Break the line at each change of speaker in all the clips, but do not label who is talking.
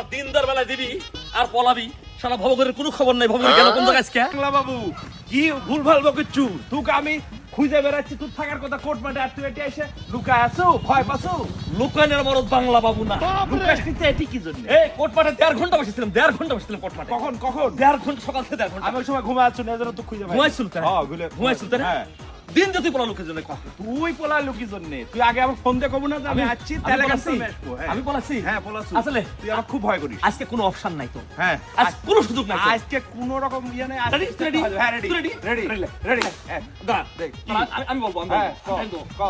দিনদার বেলা দিবি আর পলাবি শালা ভবঘরের কোনো খবর নাই ভবঘর গেল কোন জায়গায় আজকে
বাংলা বাবু কি ভুলভাল বকেছু তোকে আমি খুঁজে বেড়াচ্ছি তুই থাকার কথা কোর্ট মাঠে আর তুই এটি এসে লুকায় আসো ভয় পাসো
লোকানের মরদ বাংলা বাবু না
লুকাস নিতে এটি কি জন্য
এই কোর্ট মাঠে 1.5 ঘন্টা বসেছিলাম 1.5 ঘন্টা বসেছিলাম কোর্ট মাঠে
কখন
1.5 ঘন্টা সকাল থেকে 1.5 ঘন্টা
আমি ওই সময় ঘুমাচ্ছ না এজন্য তো খুঁজে পাই
ঘুমাইছিল তাই
হ্যাঁ
ঘুমাইছিল তাই
হ্যাঁ
দিন যদি পলা লোকের জন্য কষ্ট
তুই পলালো কি জন্য তুই আগে আমার ফোন দিয়ে কবো না যে আমি আসছি তাহলে
পলাছি?
আসবো
আমি পলাছি
হ্যাঁ পলাছো
আসলে
তুই আমার খুব ভয় করিস
আজকে কোনো অপশন নাই তো
হ্যাঁ
আজ কোনো সুযোগ নাই তো।
আজকে কোন রকম ইয়ে নেই
Ready? Ready?
হ্যাঁ ready
Ready?
Ready
Ready?
Ready
দাঁড়া,
দেখ, কি?
আমি বলবো আমি
হ্যাঁ
বলবো।
ক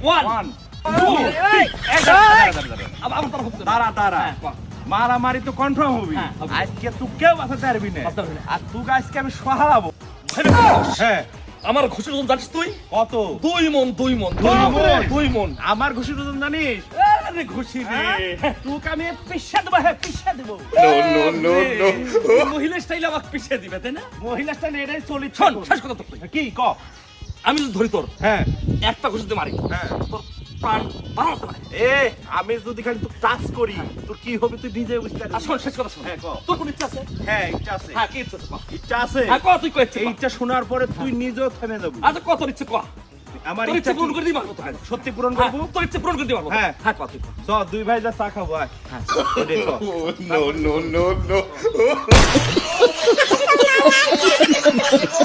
1 আমার তরফ থেকে
দাঁড়া দাঁড়া
হ্যাঁ, ক।
মারামারি তো কনফার্ম হবি
হ্যাঁ, হবে।
আজকে তুই কেউ বাঁচাতে পারবি না
বাঁচাতে পারবি না।
আর তুই আজকে আমি সহালাবো হ্যাঁ
আমার ঘুষির ওজন জানিস তুই
কত
2 মন 2 মন
বাপরে!
2 মন
আমার ঘুষির ওজন জানিস
আরে ঘুষি রে
তোকে আমি পিসা দেবো হ্যাঁ পিসা দেবো
মহিলা স্টাইল আমাকে পিছিয়ে দিবে তাই না
মহিলা স্টাইল এটাই চলি
শোন শেষ কথা তো
কি ক
আমি যদি ধরি তোর
হ্যাঁ
একটা ঘুষিতে মারি
হ্যাঁ
তোর প্রাণ বাড়াতে পারে
এ আমি যদি খালি তুই টাচ করি তোর কি হবে তুই নিজে বুঝতে
আর
পারবি
শোন শেষ কথা শোন
হ্যাঁ, ক।
তোর কোন ইচ্ছা আছে
হ্যাঁ ইচ্ছা আছে
হ্যাঁ কি ইচ্ছা আছে কর
ইচ্ছা আছে
হ্যাঁ ক তুই কইছিস
এই ইচ্ছা শোনার পরে তুই নিজেও থেমে যাবি
আচ্ছা কত ইচ্ছে কর
আমার
তোর ইচ্ছে
ইচ্ছা
পূরণ করে দিই পারবো তোকে
সত্যি পূরণ
হ্যাঁ,
করবো
তোর ইচ্ছে পূরণ করে দিই পারবো
হ্যাঁ।
হ্যাঁ কত তুই কর।
চ দুই ভাই যা চা খাবো আয়
হ্যাঁ
ওরে চ।
no, no, no, no.